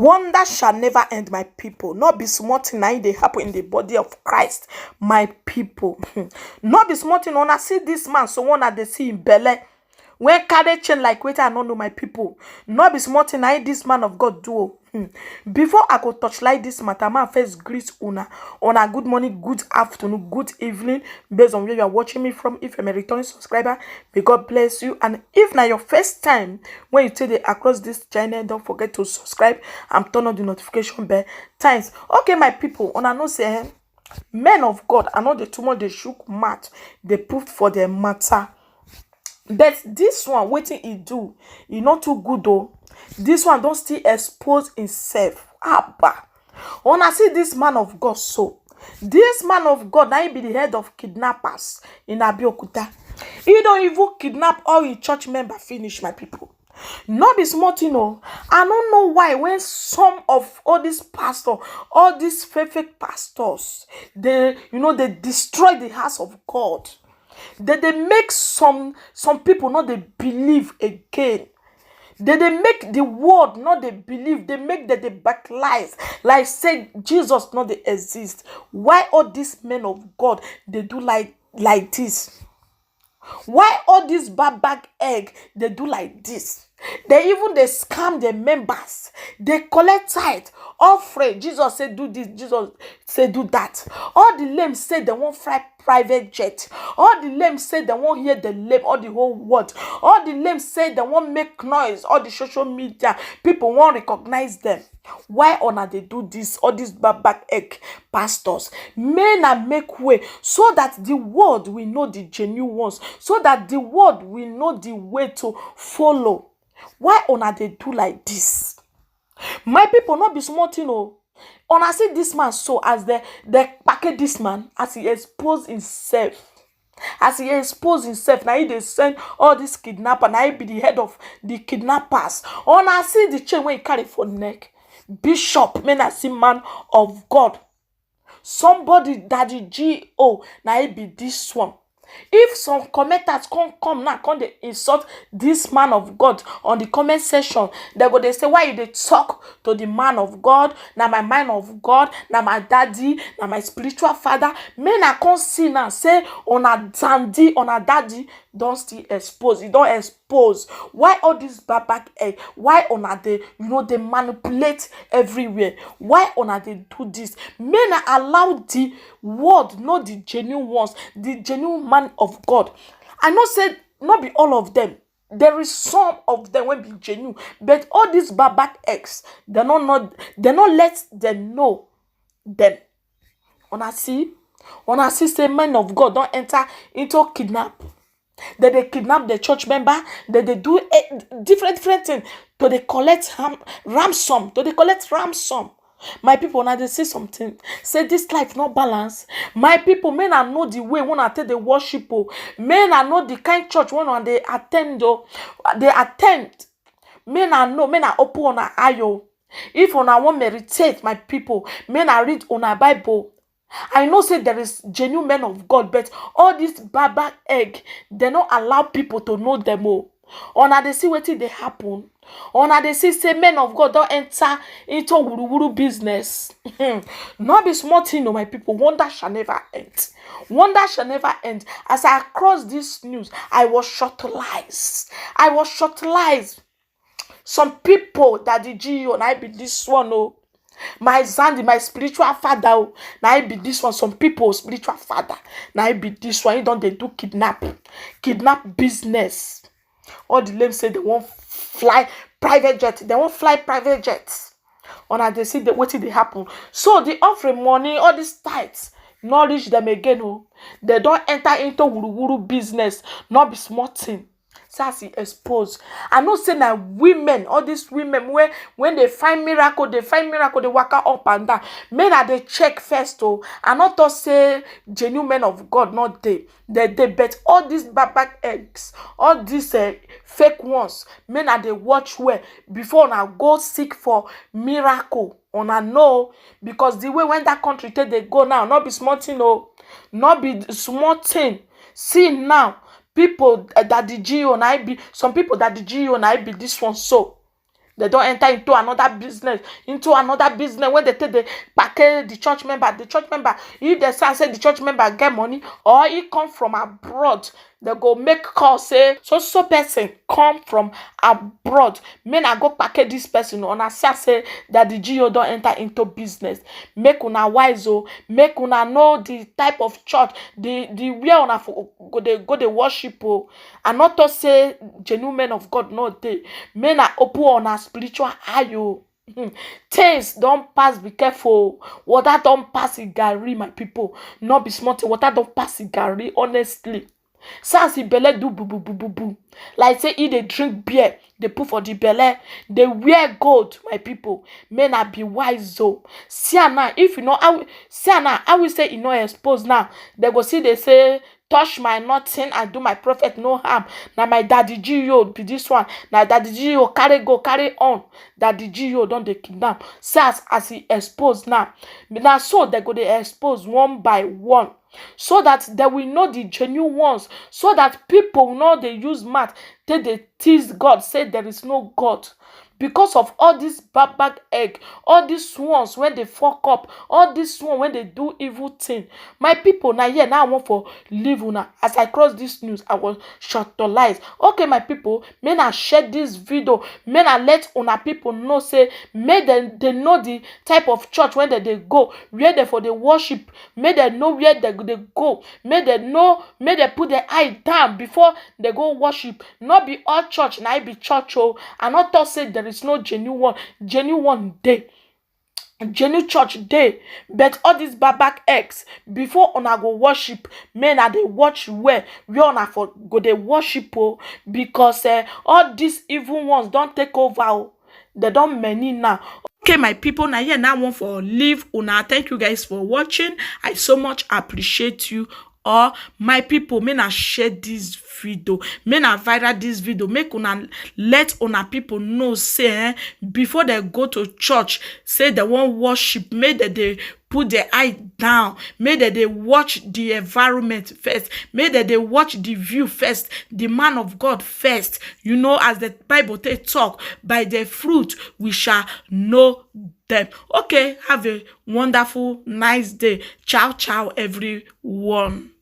Wonder shall never end, my people. Not be small thing now they happen in the body of Christ, my people. Not be small thing. When I see this man, so one that they see in Bele, when carry chain like wait, I don't know, my people. Not be small thing now this man of God do. Before I go touch like this matter, man first greet una good morning, good afternoon, good evening, based on where you are watching me from. If I'm a returning subscriber, may God bless you. And if now your first time when you take it across this channel, don't forget to subscribe and turn on the notification bell. Thanks. Okay, my people, una know say men of God, I know the too much they shook mouth, they proved for their matter. But this one, waiting he do, he not too good though. This one don't still expose himself. Abba. When I see this man of God, so this man of God, now he be the head of kidnappers in Abeokuta. He don't even kidnap all his church member finish, my people. Not be smart, you know. I don't know why when some of all these pastors, all these fake pastors, they destroy the house of God. They make some people not they believe again. They make the word not they believe. They make that they backlies. Like say Jesus not they exist. Why all these men of God they do like this? Why all this bag egg they do like this? They scam their members. They collect tithe, offering. Jesus said do this. Jesus said do that. All the lame say they won't fly private jet. All the lame say they won't hear the lame all the whole world. All the lame say they won't make noise. All the social media people won't recognize them. Why honor they do this? All these back egg pastors, men and make way so that the world will know the genuine ones, so that the world will know the way to follow. Why honor they do like this? My people not be smart, you know. Honor see this man so as they package this man as he exposed himself. As he exposed himself, now he they send all these kidnappers. Now he be the head of the kidnappers. Honor see the chain when he carry for neck. Bishop, men I see man of God. Somebody daddy G.O. Now he be this one. If some commenters come now, come they insult this man of God on the comment section, they say, why you they talk to the man of God? Now my man of God, now my daddy, now my spiritual father. Men I can't see now say on a dandy, on a daddy, don't still expose. You don't expose. Why all this back egg? Why on a they they manipulate everywhere? Why on a they do this? Men I allow the world, not the genuine ones, the genuine man of God. I not say not be all of them. There is some of them will be genuine, but all these back eggs, they not let them know them. When I see say men of God don't enter into kidnap. They kidnap the church member. They do different things. To they collect ransom. To they collect ransom. My people, now they say something. Say this life not balance. My people, men I know the way when I tell the worship. Men I know the kind church when they attend. They attend. Men I know. Men I open on a ayo. If on I want meditate, my people, men I read on a Bible. I know say there is genuine men of God, but all this baba egg, they don't allow people to know them all. Ona they see what they happen. Ona they see say men of God don't enter into wuru business. Not be smart, you know, my people. Wonder shall never end. Wonder shall never end. As I cross this news, I was shortalized. Some people that the GO and I be this one, oh. My Zandi, my spiritual father, now I be this one. Some people spiritual father, now I be this one. You don't they do kidnap business. All the lame say they won't fly private jet. They won't fly private jets. Or they see the what did they happen. So the offering money, all these tithes, not reach them again. Oh, they don't enter into wuru business. Not be smart thing. Sassy exposed. I know say that women, all these women, when they find miracle, they walk up and down. Men are they check first, oh, and not to say genuine men of God, not they bet all these back eggs, all these fake ones. Men are they watch where before now go seek for miracle. On a know because the way when that country take they go now, not be smart thing, oh, not be smart thing. See now. People that the GO and I be, some people that the GO and I be this one so. They don't enter into another business, when they take the package the church member, if they say the church member get money or he come from abroad, they go make call say so person come from abroad, may na go package this person on a say that the GO don't enter into business. Make una wise, make una know the type of church, the where una go they worship, and not to say genuine men of God no they may na open on a spiritual eye. Things don't pass, be careful. Water don't pass in Gary, my people. Not be smart. Water don't pass in Gary, honestly. Sans the belle do boo boo boo boo boo. Like say they drink beer, they put for the belle, they wear gold, my people. Men are be wise though. See now, if you know, I will say you know exposed now. They go see they say touch my nothing and do my prophet no harm. Now my daddy Gio be this one. Now daddy Gio carry on. Daddy Gio don't they kidnap. Sans as he exposed now. Now so they go they expose one by one, so that they will know the genuine ones, so that people know they use math, they tease God, say there is no God. Because of all this bad egg, all these ones when they fuck up, all this one when they do evil thing. My people, now I want for live una. As I cross this news, I was shortalized. Okay, my people, may I share this video, may I let una people know, say, may they know the type of church when they go, where they for the worship, may they know where they go, may they know, may they put their eye down before they go worship. Not be all church, now be church, and not to say there is no genuine day, genuine church day. But all these back eggs, before una go worship, men are they watch where una for go they worship, because all these evil ones don't take over, they don't many now. Okay, my people, now here now one for leave una. Thank you guys for watching. I so much appreciate you. Or my people, may not share this video, may not viral this video, make una let una people know, say before they go to church, say they won't worship, may they put their eye down, may they watch the environment first, may they watch the view first, the man of God first. You know, as the Bible talk, by their fruit we shall know them. Okay, have a wonderful, nice day. Ciao, ciao, everyone.